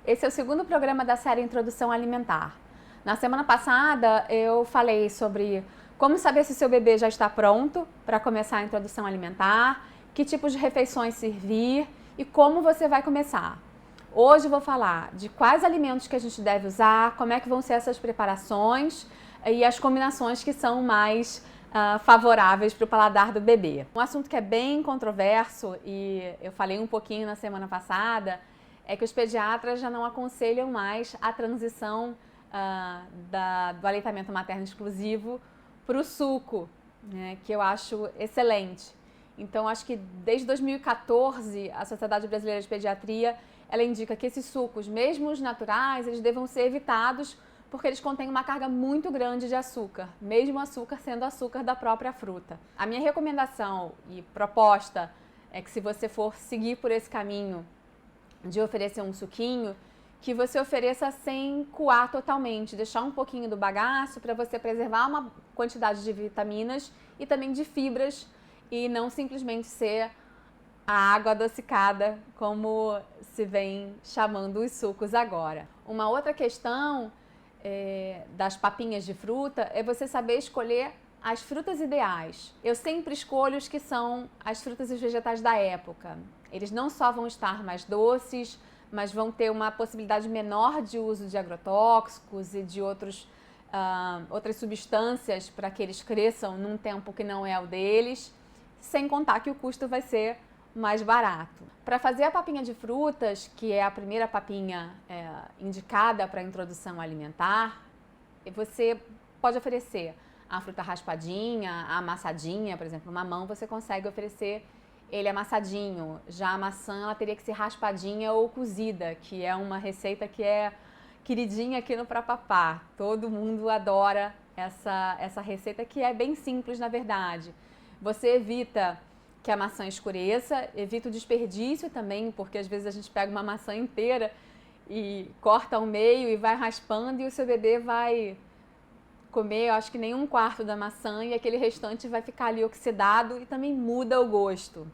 Esse é o segundo programa da série Introdução Alimentar. Na semana passada eu falei sobre como saber se seu bebê já está pronto para começar a introdução alimentar, que tipos de refeições servir e como você vai começar. Hoje eu vou falar de quais alimentos que a gente deve usar, como é que vão ser essas preparações e as combinações que são mais favoráveis para o paladar do bebê. Um assunto que é bem controverso e eu falei um pouquinho na semana passada é que os pediatras já não aconselham mais a transição do aleitamento materno exclusivo para o suco, né, que eu acho excelente. Então, acho que desde 2014, a Sociedade Brasileira de Pediatria, ela indica que esses sucos, mesmo os naturais, eles devam ser evitados porque eles contêm uma carga muito grande de açúcar, mesmo o açúcar sendo açúcar da própria fruta. A minha recomendação e proposta é que se você for seguir por esse caminho de oferecer um suquinho, que você ofereça sem coar totalmente, deixar um pouquinho do bagaço para você preservar uma quantidade de vitaminas e também de fibras e não simplesmente ser a água adocicada, como se vem chamando os sucos agora. Uma outra questão das papinhas de fruta é você saber escolher as frutas ideais. Eu sempre escolho os que são as frutas e os vegetais da época. Eles não só vão estar mais doces, mas vão ter uma possibilidade menor de uso de agrotóxicos e de outras substâncias para que eles cresçam num tempo que não é o deles, sem contar que o custo vai ser mais barato. Para fazer a papinha de frutas, que é a primeira papinha indicada para a introdução alimentar, você pode oferecer a fruta raspadinha, a amassadinha, por exemplo, o mamão você consegue oferecer ele amassadinho. Já a maçã ela teria que ser raspadinha ou cozida, que é uma receita que é queridinha aqui no Pra Papá. Todo mundo adora essa receita, que é bem simples na verdade. Você evita que a maçã escureça, evita o desperdício também, porque às vezes a gente pega uma maçã inteira e corta ao meio e vai raspando e o seu bebê vai comer, eu acho que nem um quarto da maçã e aquele restante vai ficar ali oxidado e também muda o gosto.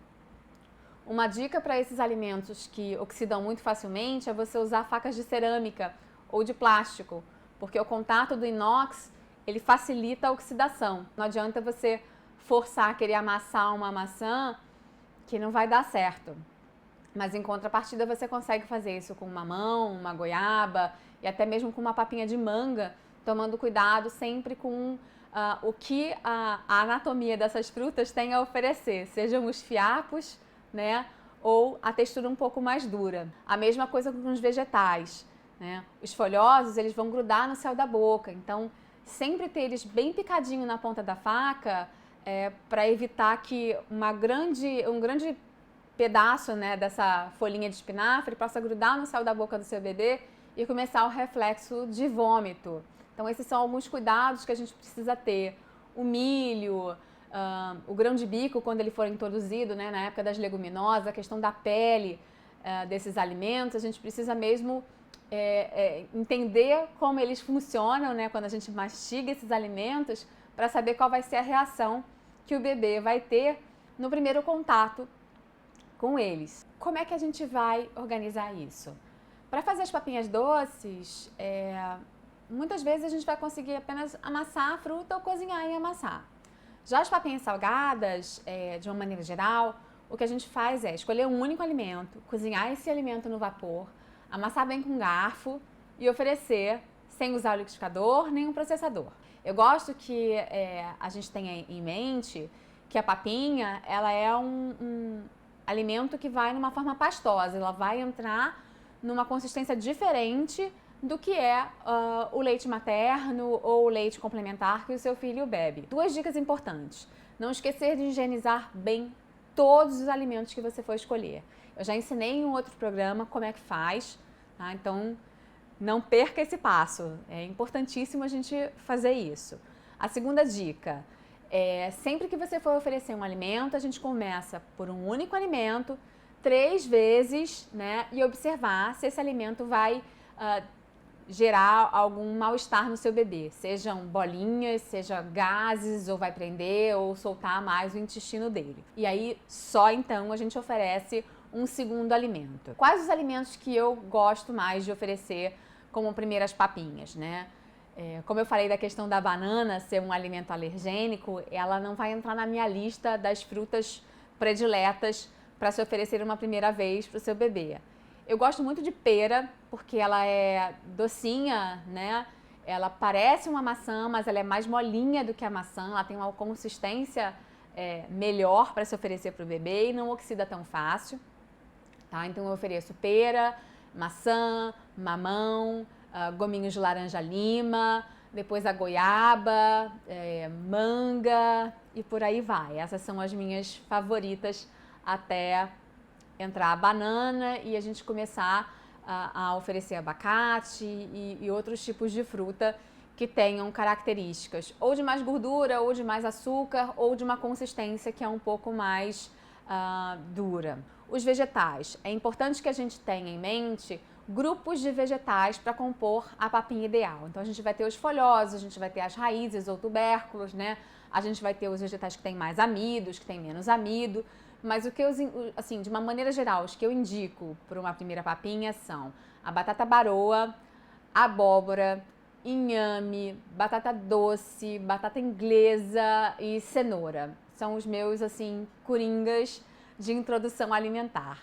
Uma dica para esses alimentos que oxidam muito facilmente é você usar facas de cerâmica ou de plástico, porque o contato do inox ele facilita a oxidação. Não adianta você forçar a querer amassar uma maçã que não vai dar certo. Mas em contrapartida você consegue fazer isso com um mamão, uma goiaba e até mesmo com uma papinha de manga, tomando cuidado sempre com o que a anatomia dessas frutas tem a oferecer, sejam os fiapos, né, ou a textura um pouco mais dura. A mesma coisa com os vegetais, né? Os folhosos, eles vão grudar no céu da boca, então sempre ter eles bem picadinho na ponta da faca para evitar que um grande pedaço, né, dessa folhinha de espinafre possa grudar no céu da boca do seu bebê e começar o reflexo de vômito. Então esses são alguns cuidados que a gente precisa ter. O milho, o grão de bico, quando ele for introduzido, né, na época das leguminosas, a questão da pele desses alimentos, a gente precisa mesmo entender como eles funcionam, né, quando a gente mastiga esses alimentos, para saber qual vai ser a reação que o bebê vai ter no primeiro contato com eles. Como é que a gente vai organizar isso? Para fazer as papinhas doces, muitas vezes a gente vai conseguir apenas amassar a fruta ou cozinhar e amassar. Já as papinhas salgadas, de uma maneira geral, o que a gente faz é escolher um único alimento, cozinhar esse alimento no vapor, amassar bem com garfo e oferecer sem usar o liquidificador nem um processador. Eu gosto que a gente tenha em mente que a papinha ela é um alimento que vai numa forma pastosa, ela vai entrar numa consistência diferente do que é o leite materno ou o leite complementar que o seu filho bebe. Duas dicas importantes. Não esquecer de higienizar bem todos os alimentos que você for escolher. Eu já ensinei em um outro programa como é que faz, tá? Então não perca esse passo. É importantíssimo a gente fazer isso. A segunda dica sempre que você for oferecer um alimento, a gente começa por um único alimento 3 vezes, né, e observar se esse alimento vai gerar algum mal-estar no seu bebê, sejam bolinhas, seja gases, ou vai prender ou soltar mais o intestino dele. E aí só então a gente oferece um segundo alimento. Quais os alimentos que eu gosto mais de oferecer como primeiras papinhas, né? Como eu falei da questão da banana ser um alimento alergênico, ela não vai entrar na minha lista das frutas prediletas para se oferecer uma primeira vez para o seu bebê. Eu gosto muito de pera, porque ela é docinha, né? Ela parece uma maçã, mas ela é mais molinha do que a maçã, ela tem uma consistência melhor para se oferecer para o bebê e não oxida tão fácil. Tá? Então eu ofereço pera, maçã, mamão, gominhos de laranja-lima, depois a goiaba, manga e por aí vai. Essas são as minhas favoritas até entrar a banana e a gente começar a oferecer abacate e outros tipos de fruta que tenham características ou de mais gordura, ou de mais açúcar, ou de uma consistência que é um pouco mais dura. Os vegetais. É importante que a gente tenha em mente grupos de vegetais para compor a papinha ideal. Então a gente vai ter os folhosos, a gente vai ter as raízes ou tubérculos, né? A gente vai ter os vegetais que têm mais amidos, que têm menos amido. Mas o que eu, assim, de uma maneira geral, os que eu indico para uma primeira papinha são a batata baroa, abóbora, inhame, batata doce, batata inglesa e cenoura. São os meus, assim, coringas de introdução alimentar.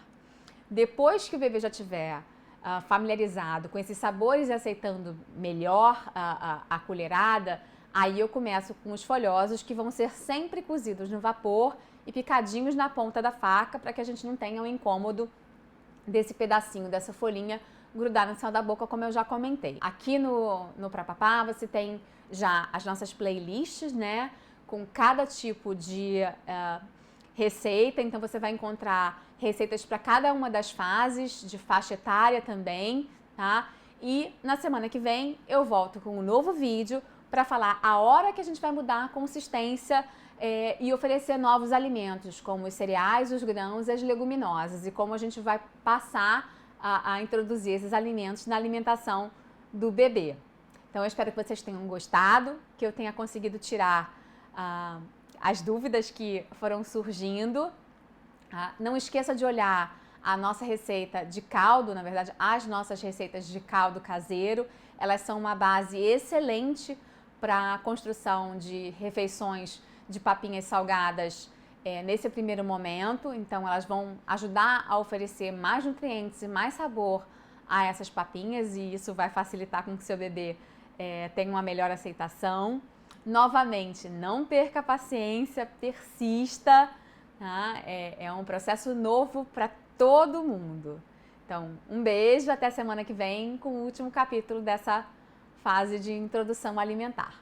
Depois que o bebê já tiver familiarizado com esses sabores e aceitando melhor a colherada, aí eu começo com os folhosos, que vão ser sempre cozidos no vapor e picadinhos na ponta da faca, para que a gente não tenha o incômodo desse pedacinho, dessa folhinha grudar no céu da boca, como eu já comentei. Aqui no Pra Papá você tem já as nossas playlists, né, com cada tipo de receita. Então você vai encontrar receitas para cada uma das fases, de faixa etária também, tá? E na semana que vem eu volto com um novo vídeo para falar a hora que a gente vai mudar a consistência e oferecer novos alimentos, como os cereais, os grãos e as leguminosas, e como a gente vai passar a introduzir esses alimentos na alimentação do bebê. Então eu espero que vocês tenham gostado, que eu tenha conseguido tirar as dúvidas que foram surgindo. Não esqueça de olhar a nossa receita de caldo, na verdade, as nossas receitas de caldo caseiro. Elas são uma base excelente para a construção de refeições de papinhas salgadas nesse primeiro momento. Então, elas vão ajudar a oferecer mais nutrientes e mais sabor a essas papinhas, e isso vai facilitar com que seu bebê tenha uma melhor aceitação. Novamente, não perca a paciência, persista. Tá? É um processo novo para todo mundo. Então, um beijo, até semana que vem com o último capítulo dessa fase de introdução alimentar.